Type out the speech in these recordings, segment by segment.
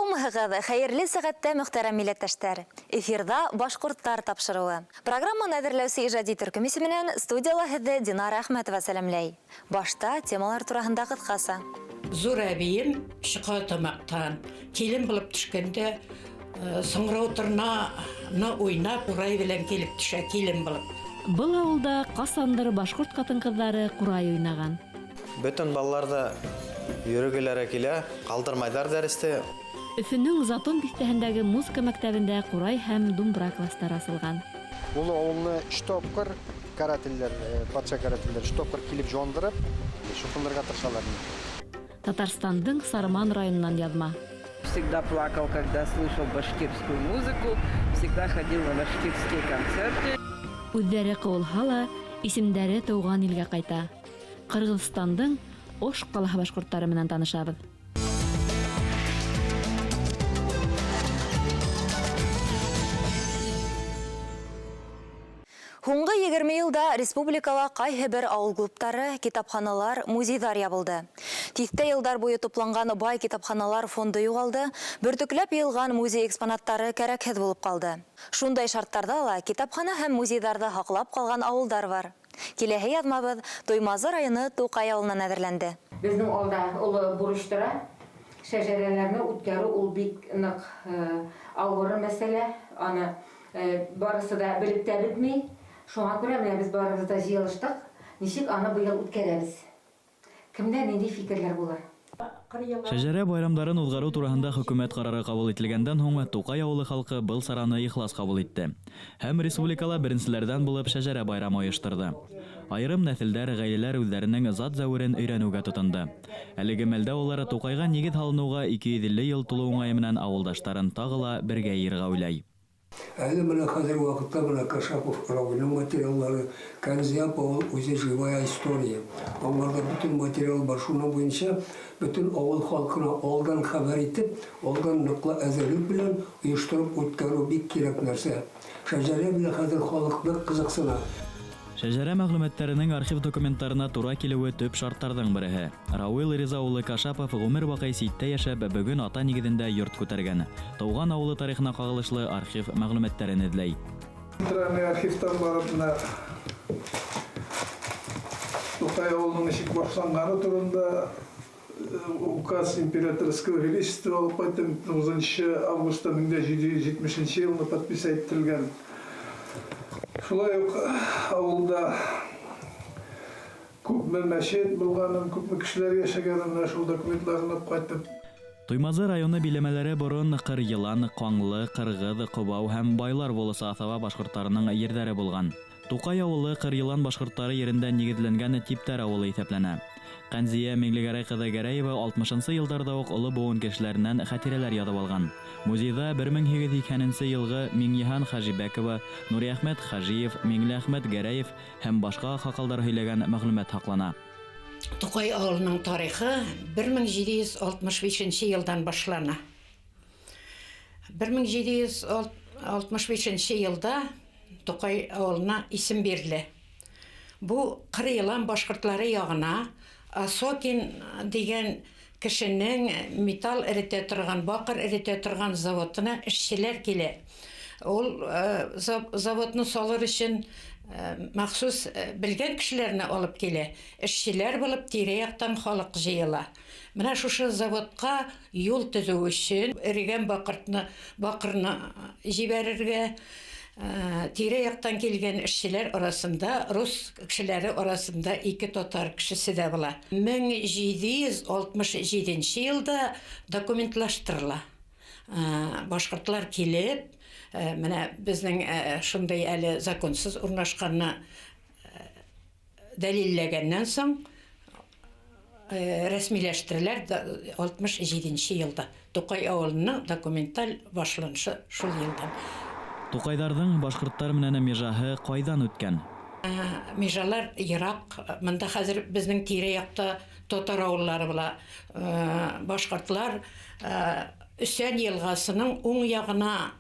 Саумыһығыҙ, хәйерле сәғәттә мөхтәрәм милләттәштәр. Эфирда башҡорттар тапшырыуы. Программаны әҙерләүсе ижади төркем исеменән студияла һеҙҙе Динара Әхмәтова сәләмләй. Башта темалар тураһында ҡыҫҡаса. Зур әбейем шыға тамақтан. Келін болып түшкенде соңрау тұрна ойнап, урай белән келіп түшә келін болып. Был ауылда ҡасандыр башҡорт ҡатын-ҡыҙҙары ҡурай уйнаған. Бөтөн балалар да йөрөгеләре килә, ҡалдырмайҙар дәресте. Өфөнөң Затон биҫтәһендәге музыка мәктәбендә ҡурай һәм думбра кластары асылған. Ул авылны 3 тапкыр карателләр, патша карателләр 3 тапкыр килеп җондырып, шундырга тырышалар. Татарстандың Сарман районынан яҙма. Всегда плакал, когда слышал башкирскую музыку, всегда ходил на башкирские концерты. Үҙҙәре ҡыуылһа ла, исемдәре тыуған илгә ҡайта. Ҡырғыҙстандың Ош ҡалаһы башҡорттары менән танышабыҙ. Һуңғы 20 йылда республикала ҡайһы бер ауыл клубтары, китапханалар, музейҙар ябылды. Тиҫтә йылдар буйы тупланған бай китапханалар фонды юғалды, бөртөкләп йыйылған музей экспонаттары кәрәкһеҙ булып ҡалды. Шундай шарттарҙа ла китапхана һәм музейҙарҙы һаҡлап ҡалған ауылдар бар. Киләһе яҙмабыҙ Туймазы районы Туҡай ауылынан әҙерләнде. Безнең алда олы бурыш тора. Шәжәрәләрне үткәрү ул бик ныҡ ауыр мәсьәлә. Аны барысы да белеп тә бетмәй. Шуңа күрә менә без барыбыз да җыелыштык. Ничек аны быйыл үткәрәбез? Кемдә нинди фикерләр булыр? Шәжәрә байрамдарын уҙғарыу тураһында хөкүмәт ҡарары ҡабул ителгәндән һуң Туҡай ауылы халҡы был сараны ихлас ҡабул итте. Һәм республикала беренселәрҙән булып Шәжәрә байрамы ойоштырҙы. Айырым нәҫелдәр, ғаиләләр үҙҙәренең зат зәүерен өйрәнеүгә тотонды. Әлеге мәлдә улар Туҡайға нигеҙ һалыныуға 250 йыл тулыу уңайы менән ауылдаштарын тағы ла бергә йыйырға уйлай. Әле менә хәзер вакытта менә Кашапов равының материаллары, Канзияпова үзе живая история. Аңларда бөтен материал бар. Шуның буенча бөтен авыл халкына алдан хәбәр итеп, алдан ныклы әзерлек белән оештырып үткәрү бик кирәк нәрсә. Шәҗәрә белән хәзер халык бик кызыксына. Шәжәрә мәғлүмәттәренең архив документтарына тура килеүе төп шарттарҙың береһе. Рауил Риза улы Кашапов ғүмер баҡый ситтә йәшәп, бөгөн ата нигеҙендә йорт күтәргән. Тыуған ауылы тарихына ҡағылышлы архив мәғлүмәттәрен эҙләй. Центральный архивтан барып, Туҡай ауылының нисек башланғаны турында указ императорского величества алып ҡайттым, 9 августа 1770 йылында подпись ителгән. Шулай уҡ ауылда күпме мәшет булғанын, күпме кешеләр йәшәгәнен шул документларны алып ҡайттым. Туймазы районы биләмәләре борон Ҡыр-Йылан, Ҡаңлы, Ҡырғыҙ, Ҡобау һәм Байлар волосы аҫала башҡорттарының ерҙәре булған. Туҡай ауылы Ҡыр-Йылан башҡорттары ерендә нигеҙләнгән типтәр ауылы иҫәпләнә. Ҡәнзиә Миңлегәрәй ҡыҙы Гәрәева 60-нсы йылдарҙа уҡ оло быуын кешеләренән хәтирәләр яҙып алған. Музейҙа 1880 йылғы Миңйыһан Хажибәкова, Нуриәхмәт Хажиев, Миңләхмәт Гәрәев һәм башҡа аҡһаҡалдар һөйләгән мәғлүмәт һаҡлана. Туҡай ауылының тарихы 1765 йылдан башлана. 1765 йылда Туҡай ауылына исем бирелә. Бу Ҡыр-Йылан башҡортлары яғына Осокин деген кешенең металл эретә торған, баҡыр эретә торған заводына эшселәр килә. Ул заводны салыр өсөн махсус белгән кешеләрне алып килә. Эшселәр булып тирә-яҡтан халыҡ җыйыла. Менә шушы заводҡа юл төҙөү өсөн эрегән баҡырны җибәрергә тирә-яҡтан килгән эшселәр арасында, рус кешеләре арасында 2 татар кешесе дә була. 1767 йылда документлаштырыла. Башҡортлар килеп, менә безнең шундай әле законсыз урнашҡанны дәлилләгәннән соң рәсмиләштереләр 67 йылда. Туҡай ауылының документаль башланышы шул йылдан. Туҡайҙарҙың башҡорттар менән межаһы ҡайҙан үткән? Межалар йыраҡ. Мында хәзер безнең тирә-яҡта татар ауыллары була. Башҡортлар Өсән йылғасының уң яғына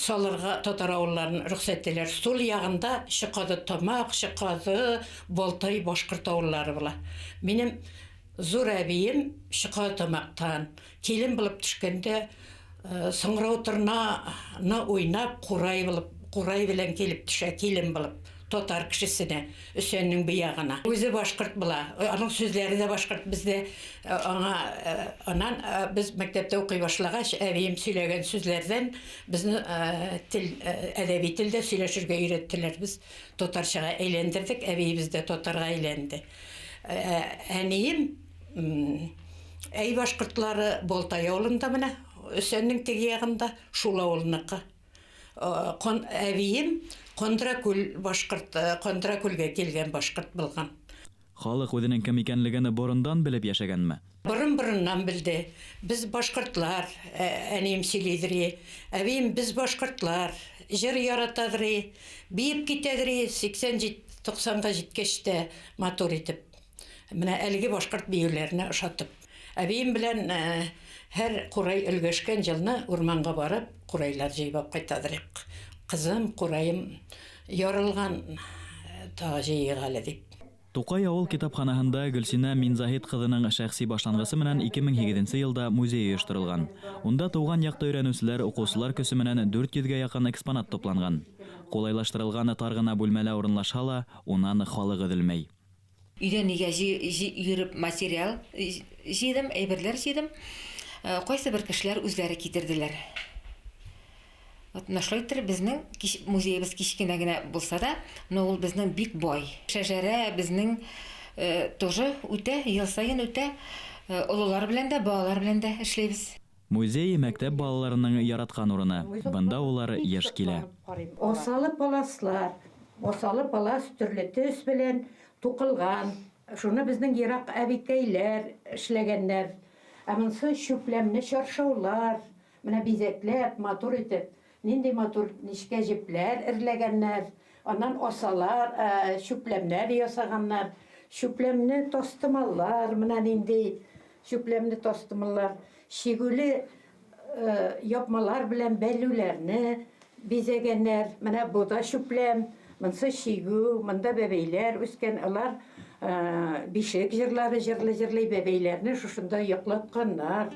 салырға татар ауылларын рөхсәттеләр. Сул яғында Шыҡаҙы Тамаҡ, Шыҡаҙы, Болтай башҡорт ауыллары була. Минем зур әбием шықа тамақтан. Келін болып түшкенде сыңырау тұрна ойнап, қурай білен келіп түшә келін болып. Тотар кішісіне, Үсеннің бияғына. Өзі башқұрт бұла. Аның сөздері де башқұрт бізде. Біз мектепте оқи башлағаш, әбейім сөйлеген сөздерден бізді әдеби тілде сөйлешірге үйреттілер. Біз тотаршаға әйлендірдік, әбей бізде тотарға әйленді. Әнейім әй башқұртлары Болтай ауылында міне, Үсеннің тегияғында Шула ауылыныққа. Әбейім Қондыракөлге келген башқұрт болған. Халық өзінің кім екенлігін бұрындан біліп яшәгәнме? Бұрын-бұрыннан білді. Біз башқұртлар, әнем сөйлейдіре. Әбейім біз башқұртлар, жыр яратадыре, бейіп кетедіре, 80-90-ға жеткешті мотор етіп. Міне әлгі башқұрт бейілеріне ұшатып. Әбейім білән әр құрай үлгешкен жылны ұрманға барып, құрайлар жейбап қайтадырық. Қызым, құрайым ярылған тағы жейғалы деп. Тукай авыл китапханаһында Гөлсинә Минзахит кызының шәхси башлангысы менән 2007 елда музей оештырылган. Унда туган якта өйрәнүчеләр, укучылар көсе менән 400-гә якын экспонат топланган. Кулайлаштырылган таргына бүлмәлә урынлаша ла, унан халык өҙөлмәй. Өйдән нигә йөреп материал җыйдым, әйберләр җыйдым. Кайсы бер кешеләр үзләре китерделәр. Вот нашлайтыр безнең музейбыз кичкенә генә булса да, но ул безнең бик бай. Шәҗәрә безнең тоже үтә, ел сайын үтә, олылар белән дә, балалар белән дә эшләйбез. Музей мәктәп балаларының яраткан урыны. Бында улар яшь килә. Осалы паласлар, осалы палас төрле төс белән тукылган. Шуны безнең ерак әбикәйләр эшләгәннәр. Ә монсы чүпләмне чаршаулар, менә бизәкләр, матур итеп. Нинди матур нишкә җепләр эрләгәннәр, аннан осалар, чүпләмнәр ясаганнар, чүпләмне тостымаллар, менә нинди чүпләмне тостымаллар, шигүле япмалар белән бәлүләрне бизәгәннәр, менә бу да чүпләм, монсы шигү, монда бәбәйләр үскән, алар бишек җырлары җырлый бәбәйләрне шушында яклатканнар.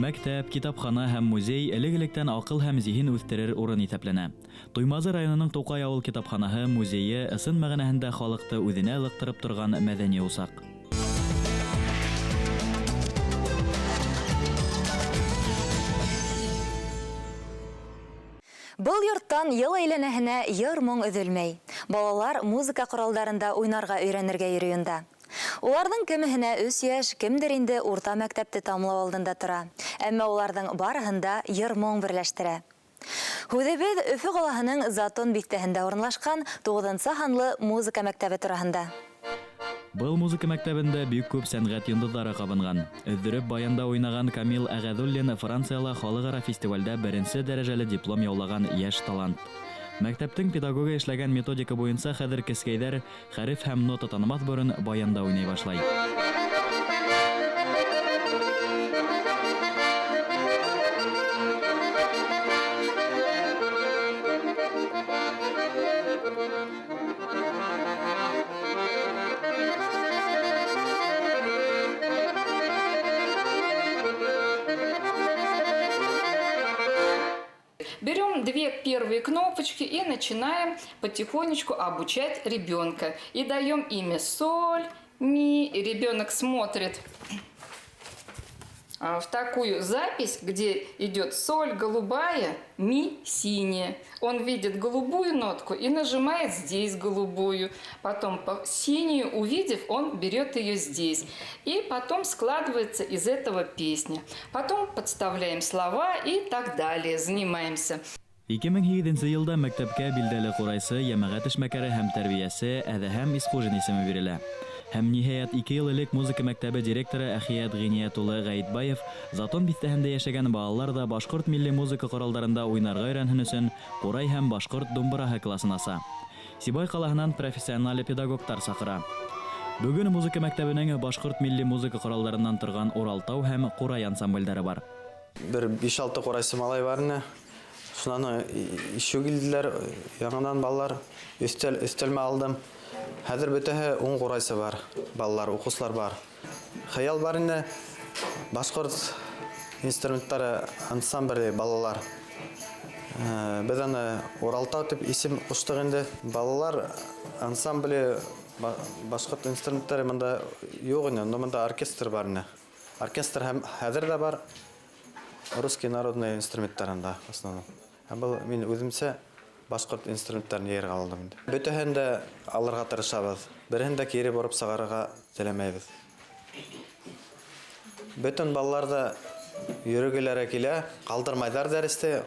Мәктәп, китапхана һәм музей элек-электән акыл һәм зиһен үстерер урын исәпләнә. Туймазы районының Тукай авыл китапханаһы, музее ысын мәгънәһендә халыкты үзенә ылыктырып торган мәдәни усак. Был йорттан ел әйләнәһенә йыр-моң өҙөлмәй. Балалар музыка коралдарында уйнарга өйрәнергә йөрөйөндә. Уларның кемеһенә 3 яшь, кемдер инде урта мәктәпте тамамлау алдында тора. Әмма уларның барыһында йыр-моң берләштерә. Һүҙебеҙ Өфө ҡалаһының Затон биҫтәһендә урынлашҡан 9-нчы һанлы музыка мәктәбе тураһында. Был музыка мәктәбендә бик күп сәнгать йондоҙҙары ҡабынған. Өҙҙөрөп баянда уйнаған Камил Әғәҙуллин Францияла халыҡара фестивалдә 1-нче дәрәжәле диплом яулаган йәш талант. Мәктәптең педагога эшләгән методика буйынса хәҙер кескәйҙәр хәреф һәм нота танымаҫ борон баянда уйнай башлай. Берем 2 первые кнопочки и начинаем потихонечку обучать ребенка. И даем имя соль, ми. И ребенок смотрит в такую запись, где идет соль голубая, ми синяя. Он видит голубую нотку и нажимает здесь голубую. Потом синюю увидев, он берет ее здесь. И потом складывается из этого песня. Потом подставляем слова и так далее. Занимаемся. 2007 елда мәктәпкә билдәле ҡурайсы, йәмәғәт эшмәкәре һәм тәрбиәсе Әҙәһәм Исҡужин исеме бирелә. Һәм ниһайәт 2 ел элек музыка мәктәбе директоры Әхият Ғиниәт улы Ғәйтбаев Затон биҫтәһендә йәшәгән балалар да башҡорт милли музыка ҡоралдарында уйнарға өйрәнһен өсөн ҡурай һәм башҡорт думбыраһы классын аса. Сибай ҡалаһынан профессиональ педагогтар саҡыра. Бөгөн музыка мәктәбенең башҡорт милли музыка ҡоралдарынан торған Уралтау һәм ҡурай ансамблдәре бар. Бер 5-6 ҡурайсы малай бар ине. Шунан ишеү килделәр, яңынан балалар өстәлмә алдым. Хәзер бөтәһе 10 ҡурайсы бар, балалар, уҡыусылар бар. хыял бар инде. Башкорт инструменттары ансамбле балалар. Без аны Уралтау дип исем куштык инде. Балалар ансамбле башкорт инструменттары монда юк инде, но монда оркестр бар инде. Оркестр һәм хәзер дә бар. Русский народный инструменттарында основном. Бу мин үземчә башкорт инструменттарын ярга алдым инде. Бөтәһен дә алырга тырышабыз. Берен дә кире барып сагарга теләмәйбез. Бөтен балалар да йөргеләре килә, калдырмайдар дәресте,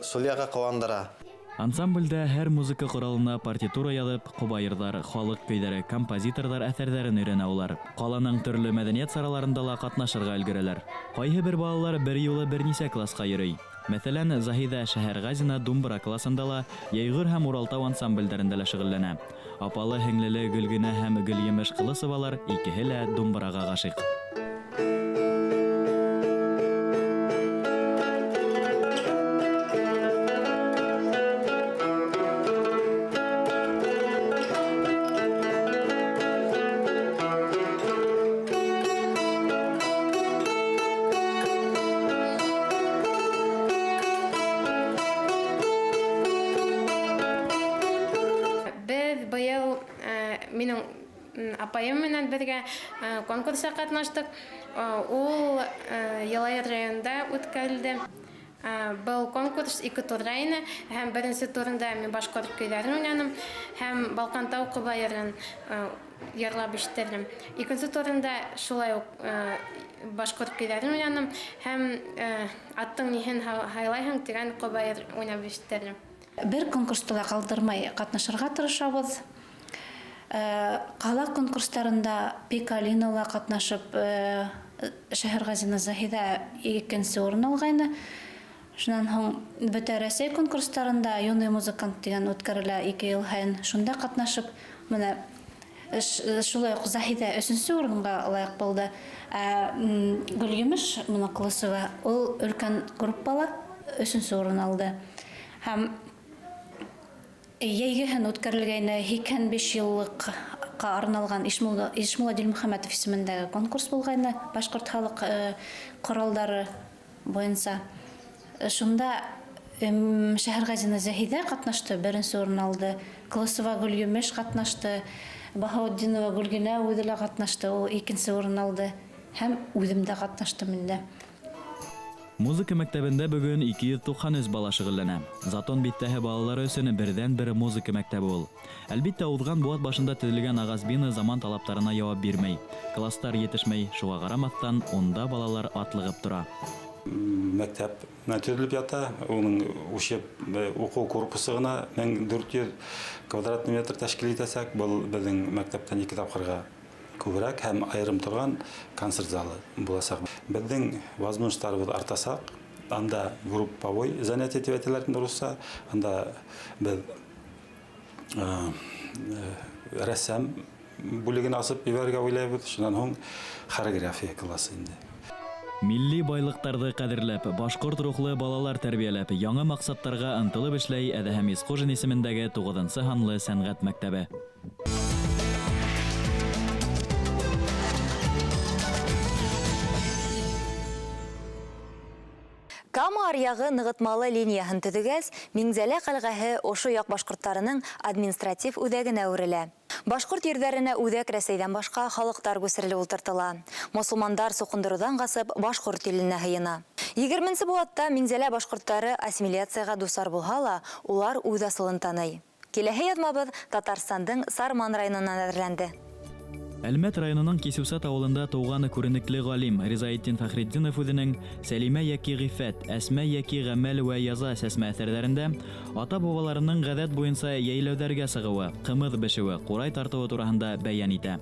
шулайга кавандыра. Ансамбльдә һәр музыка коралына партитура язып, кобаердар, халык көйләре, композиторлар әсәрләрен өйрәнә улар. Каланың төрле мәдәният сараларында ла катнашырга өлгерәләр. Кайһы бер балалар бер юлы берничә класска йөри. Мәсәлән, Заһидә Шәһәргазина думбра классында ла, Яйгыр һәм Уралтау ансамбльләрендә лә шөгыльләнә. Апалы һеңлеле Гөлгенә һәм Гөлйемеш Кылысовалар икеһе лә думбрага гашыйк. Быйыл минең апайым менән бергә конкурска катнаштык. Ул Елайыр районында үткәрелде. Был конкурс 2 турда ине. Һәм беренче турында мин башкорт көйләрен уйнадым һәм Балкантау кобаерын ярлап ишеттем. Икенче турында шулай ук башкорт көйләрен уйнадым һәм аттың ниһен хайлайһың дигән кобаер уйнап ишеттем. Бер конкурста калдырмай катнашырга тырышабыз. Кала конкурсларында Пикалинова катнашып, Шәһәргазина Заһидә икенче урын алгайны. Шуннан һоң бөтә Россия конкурсларында юный музыкант дигән үткәрелә 2 ел һәйин. Шунда катнашып, менә шулай ук Заһидә 3нче урынга лаек булды. Гөлйемеш Кылысова ул өлкән группала 3нче урын алды. Һәм Яйгыһын үткәрелгәне 85 еллыкка арналган Ишмулла Дилмөхәммәтов исемендәге конкурс булгайны башкорт халык коралдары буенча. Шунда Шәһәргазина Заһидә катнашты, беренче урын алды. Кылысова Гөлйемеш катнашты, Баһаутдинова Гөлгенә үҙе катнашты, ул икенче урын алды. Һәм үҙем дә катнаштым инде. Музыка мәктәбендә бүген 293 бала шөгыльләнә. Затон биттәһе балалары өчен бердән-бер музыка мәктәбе ул. Әлбиттә, узган буат башында төзелгән агас бина заман талаптарына җавап бирмәй. Класстар җитешмәй, шуга карамастан, онда балалар атлыгып тора. Мәктәп төзелеп ята, уның уку корпусы гына 1400 квадрат метр тәшкил итәсәк, был безнең мәктәптән 2 тапкырга күбрәк һәм айрым торган концерт залы булачак. Безнең возможностьларыбыз артасак, анда групповой занятие итеп әйтәләр русча, анда без рәссам бүлеген асып ибәргә уйлайбыз, шуннан һоң хореография классы инде. Милли байлыктарды кадерләп, башкорт рухлы балалар тәрбияләп, яңа максаттарга ынтылып эшләй Әдәһәм Искожин исемендәге 9нчы һанлы сәнгать мәктәбе. Кама аръягы ныгытмалы линияһын төҙөгәс, Миңзәлә калғаһы ошо як башкорттарының административ үҙәгенә үрелә. Башкорт ерҙәренә үҙәк Рәсәйҙән башка халыҡтар күсерелеп ултыртыла. Мосолмандар суҡындырыуҙан ҡасып башҡорт теленә һыйына. 20нче быуатта Миңзәлә башҡорттары ассимиляцияға дусар булһа ла, улар үҙ асылын таный. Киләһе яҙмабыҙ Татарстандың Сарман районынан әҙерләнде. Әлмәт районының Кисеүсәт ауылында тыуған күренекле ғалим Ризаетдин Фәхретдинов үҙенең Сәлимә яки ғифәт, Әсмә яки ғәмәл вә яза сәсмә әҫәрҙәрендә ата-бабаларының ғәҙәт буйынса йәйләүҙәргә сығыуы, ҡымыҙ бешеүе, ҡурай тартыуы тураһында бәйән итә.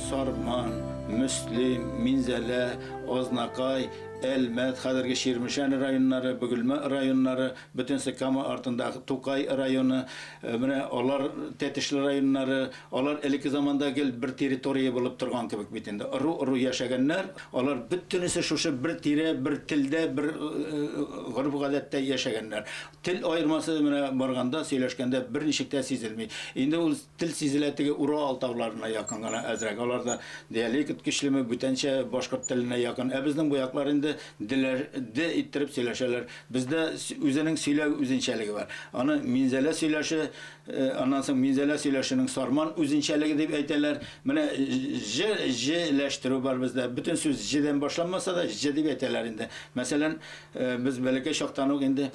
Сарман, Мөслим, Минзәлә, Азнакай, Әлмәт, хәҙерге Ширмешән районнары, Бөгөлмә районнары, бөтөнсә Кама артындағы Тукай районы, менә алар Тәтешле районнары, алар элекке заманда гел бер территория булып торган кебек бит инде. Ру яшәгәннәр, алар бөтенесе шушы бер тирә, бер телдә, бер ғөрф-гадәттә яшәгәннәр. Тел айырмасы менә барганда, сөйләшкәндә бер ничек тә сизелми. Инде ул тел сизелә теге Урал тауларына якын гына әзрәк. Аларда диалект бәхет көчлеме, бүтәнчә башкорт теленә якын. Ә безнең бу яклар инде диләрдә иттереп сөйләшәләр. Бездә үзенең сөйләү үзенчәлеге бар. Аны минзәлә сөйләше, аннан соң минзәлә сөйләшенең сарман үзенчәлеге дип әйтәләр. Менә җләштерү бар бездә. Бүтән сүз җдән башланмаса да җ дип әйтәләр инде. Мәсәлән, без бәләкәй чактан ук инде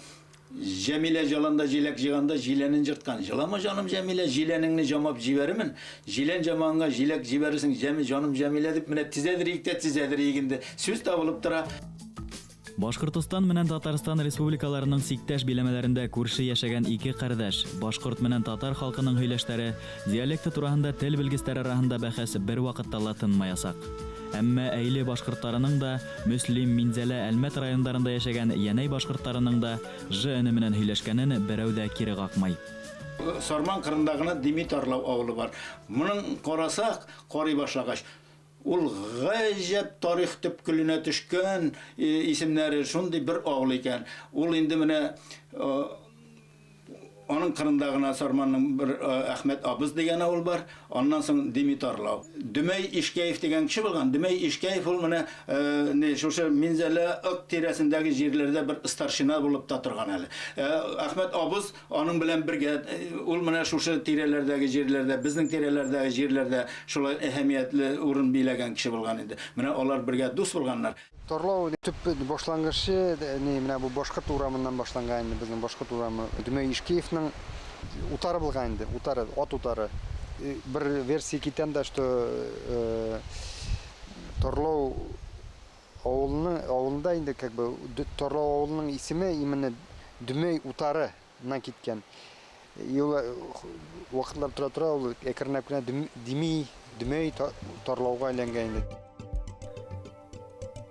Җәмилә җаланда җиләк җиганда җиләнен җырткан. Җылама җаным Җәмилә, җиләнеңне җамап җибәрмен. Җилән җаманга җиләк җибәрсең, җаным Җәмилә дип менә тизәдер инде. Сүз табылып тора. Башкортстан менән Татарстан республикаларының сиктәш биләмәләрендә күрше яшәгән ике кардәш, башкорт менән татар халкының һөйләштәре, диалекты турында тел белгечләре арасында бәхәс бер вакытта ла тынмаясак. Әмма әйле башкортларының да, Мөслим, Минзәлә, Әлмәт районнарында яшәгән Янәй башкортларының да җыны менән һөйләшкәнен берәү дә кире какмай. Сарман кырында гына Димитарлау авылы бар. Моның карасак, карый башлагач, ул гаҗәп тарих төпкеленә төшкән исемнәре шундый бер авыл икән. Ул инде менә аның кырында гына Сарманның бер Әхмәт Абыз дигән авыл бар. Аннан соң Димитарлау. Дөмәй Ишкәев дигән кеше булган. Дөмәй Ишкәев ул менә шушы Минзәлә ак тирәсендәге җирләрдә бер старшина булып та торган әле. Әхмәт Абыз аның белән бергә ул менә шушы тирәләрдәге җирләрдә, безнең тирәләрдәге җирләрдә шулай әһәмиятле урын биләгән кеше булган инде. Менә алар бергә дус булганнар. Торлау төп башлангычы менә бу башкорт урамыннан башланган инде, безнең башкорт урамы. Дөмәй Ишкәевнең утары булган инде, утары, ат утары. Бер версия киткән дә, что Торлау авылында инде как бы Торлау авылының исеме именно Дөмәй утарынан киткән. Ел вакытлар тора ул әкренләп кенә Дөмәй Торлауга әйләнгән инде.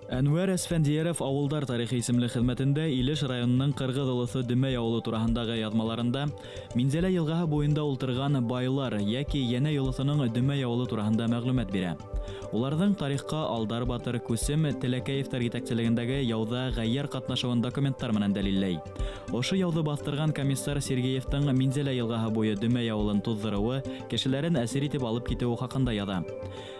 Әнвәр Әсфәндияров авылдар тарихи исемле хезмәтендә Илеш районының Кыргыз олысы Дөмәй авылы турасындагы язмаларында Минзәлә елгаһы буенда ултырган байлар яки Янәй олысының Дөмәй авылы турасында мәгълүмат бирә. Уларның тарихка Алдар Батыр, Күсем, Тәләкәевтәр җитәкчелегендәге яуда гайяр катнашуын документлар менән дәлилләй. Ошо яуды бастырган комиссар Сергеевтың Минзәлә елгаһы буе Дөмәй авылын туздыруы, кешеләрен әсир итеп алып китүе хакында яза.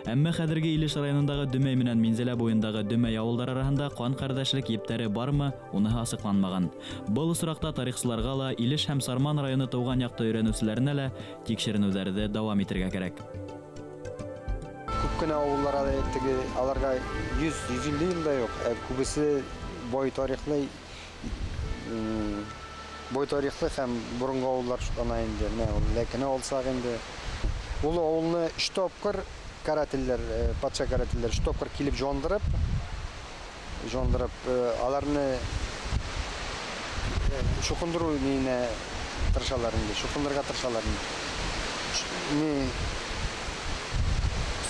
Әмма хәзерге Илеш районындагы Дөмәй менән Минзәлә буендагы Дөмәй авылдар арасында кан кардәшлек ептәре бармы, уны ачыкланмаган. Бу соракта тарихчыларга ла Илеш һәм Сарман районы туган якты өйрәнүчеләренә лә тикшеренүләрне дәвам итәргә кирәк. Күп кенә авылларда аларга 100-150 ел да юк. Күбесе бай тарихлы һәм бурынгы авыллар шутлана инде. Ләкин алсак инде ул авылны 3 тапкыр карательләр, патша карательләр 3 тапкыр килеп жондырып, аларны шукындыру мине тырышалар инде, шукындырга тырышалар инде.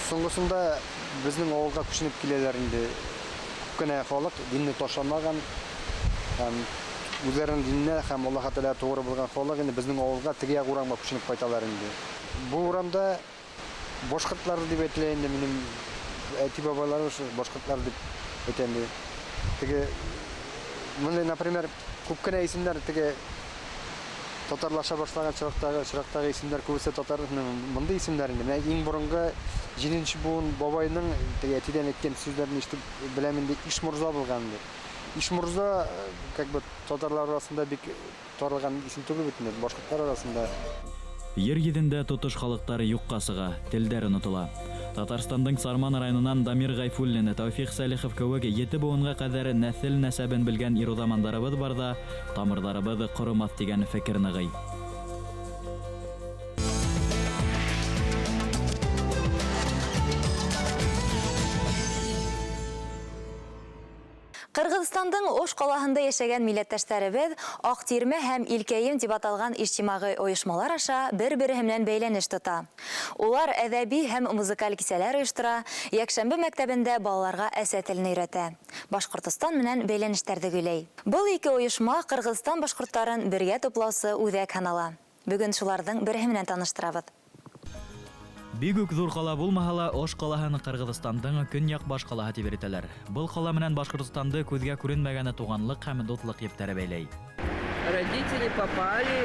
Соңгысында безнең авылга күченеп киләләр инде. Күп кенә халык динне ташламаган һәм үзләренең динне һәм Аллаһ Тәгалә тугры булган халык инде безнең авылга теге урамга күченеп кайталар инде. Бу урамда башкортлар дип әйтелә инде, минем әти бабаларым башкортлар дип әйтәм. Теге менә, например, күп кенә исемнәр теге татарлаша башлаган чирактагы исемнәр күбесе татарның монда исемнәр инде. Менә иң борынгы 7нче буын бабайның теге әтидән әйткән сүзләрен ишетеп беләм инде, Ишмурза булган инде. Ишмурза как бы татарлар арасында бик таралган исем түгел бит инде, башкортлар арасында. Ер йөзендә тотыш халыктары юкка сыга, телдәр онытыла. Татарстанның Сарман районынан Дамир Гайфуллин, Тауфик Салихов кебек 7 буынга кадәр нәсел нәсәбен белгән ирудамандарыбыз барда, тамырларыбыз корымас дигән фикер ныгый. Кыргызстандың Ош калаһында яшәгән милләттәшләребез Актирмә һәм Илкәем дип аталган иҗтимагый оешмалар аша бер-бере белән бәйләнеш тота. Улар әдәби һәм музыкаль кисәләр оештыра, якшәмбе мәктәбендә балаларга әсә телен өйрәтә. Башкортстан менән бәйләнештәрне гөйләй. Бу ике оешма Кыргызстан башкортларын бергә туплаусы үҙәк һанала. Бүген шуларның бере менән таныштырабыз. Бик үк зур кала булмаһа ла, Ош калаһын Кыргызстандың көньяк баш калаһы дип йөртәләр. Бу кала менән Башкортстанды күзгә күренмәгәне туганлык һәм дуслык ептәре бәйләй. родители попали,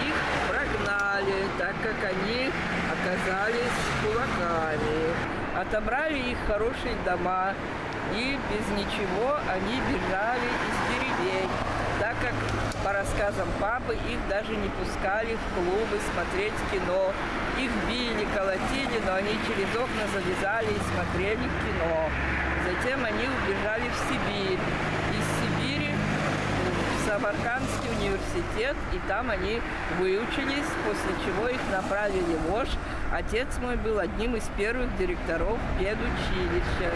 их прогнали, так как они оказались кулаками. Отобрали их хорошие дома, и без ничего они бежали из деревень, так как, по рассказам папы, их даже не пускали в клубы смотреть кино. Их били, колотили, но они через окна залезали и смотрели кино. Затем они убежали в Сибирь. Из Сибири в Самаркандский университет, и там они выучились, после чего их направили в Ош. Отец мой был одним из первых директоров педучилища.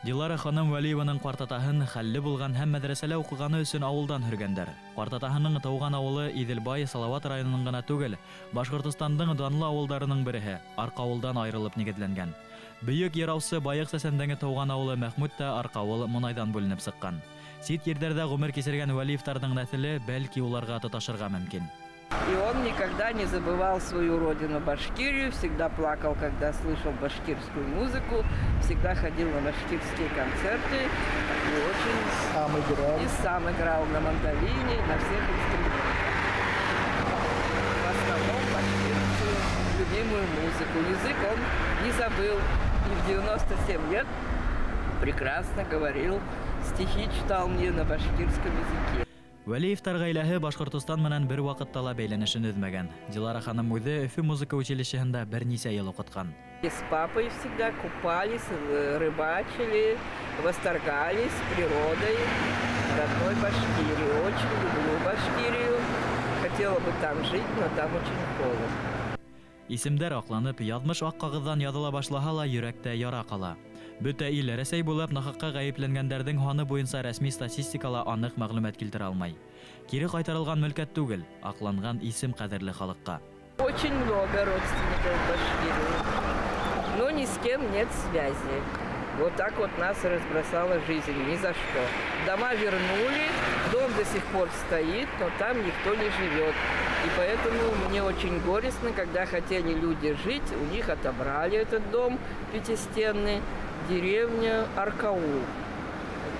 Дилара ханым Валиеваның картатаһын хәлле булган һәм мәдрәсәлә укыганы өчен авылдан һөргәндәр. Картатаһының тауган авылы Иделбай, Салават районының гына түгел, Башкортостандың данлы авылдарының бере, Аркавылдан аерылып нигедләнгән. Бөек Ераусы Байык сәсәндәге тауган авылы Мәхмүд тә Аркавыл Монайдан бүленеп сыккан. Сит ерләрдә гомер кисергән Валиевтарның нәселе бәлки уларга тоташырга мөмкин. И он никогда не забывал свою родину Башкирию, всегда плакал, когда слышал башкирскую музыку, всегда ходил на башкирские концерты и сам играл на мандолине, на всех инструментах. В основном башкирскую любимую музыку. Язык он не забыл, и в 97 лет прекрасно говорил, стихи читал мне на башкирском языке. Валиевтар гаиләһе Башкортостан менән бер вакытта ла бәйләнешен өҙмәгән. Дилара ханым үҙе Өфө музыка училищеһында бернисә ел укыткан. С папой всегда купались, рыбачили, восторгались природой родной Башкирии. Очень люблю Башкирию. Хотела бы там жить, но там очень холодно. Исемдәр акланып, яҙмыш ак ҡағыҙҙан яҙыла башлаһа ла, йөрәктә яра ҡала. Бөтә ил Рәсәй булып нахаҡҡа ғәйепләнгәндәрҙең һаны буйынса рәсми статистикала аныҡ мәғлүмәт килтерә алмай. Кире ҡайтарылған мөлкәт түгел, аҡланған исем ҡәҙерле халыҡҡа. Очень много родственников в Башкирии, но ни с кем нет связи. Вот так вот нас разбросала жизнь, ни за что. Дома вернули, дом до сих пор стоит, но там никто не живет. И поэтому мне очень горестно, когда хотели люди жить, у них отобрали этот дом пятистенный, деревня Аркаул.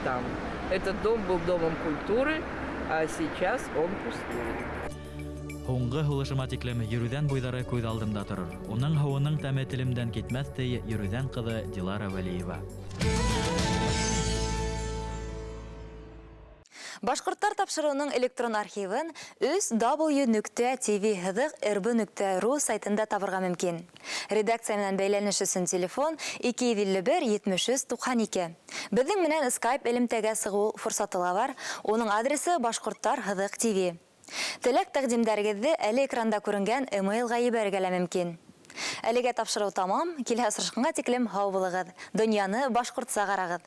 Там. Этот дом был домом культуры, а сейчас он пустует. Һуңғы һулышыма тиклем йөрүҙән буйҙары күҙ алдымда торор. Уның һыуының тәме телемдән китмәҫтәй йөрүҙән ҡыҙы Дилара Вәлиева. Башҡорттар тапшырыуының электрон архивын 3w.tv-rb.ru сайтында табырға мөмкин. Редакция менән бәйләнеш өсөн телефон 251-73-92. Беҙҙең менән Skype элемтәгә сығыу форсаты ла бар. Уның адресы Башҡорттар-TV. Теләк тәҡдимдәрегеҙҙе әле экранда күренгән emailға ебәрергә лә мөмкин. Әлегә тапшырыу тамам, килһә осрашҡанға тиклем һау булығыҙ. Донъяны башҡортса ҡарағыҙ.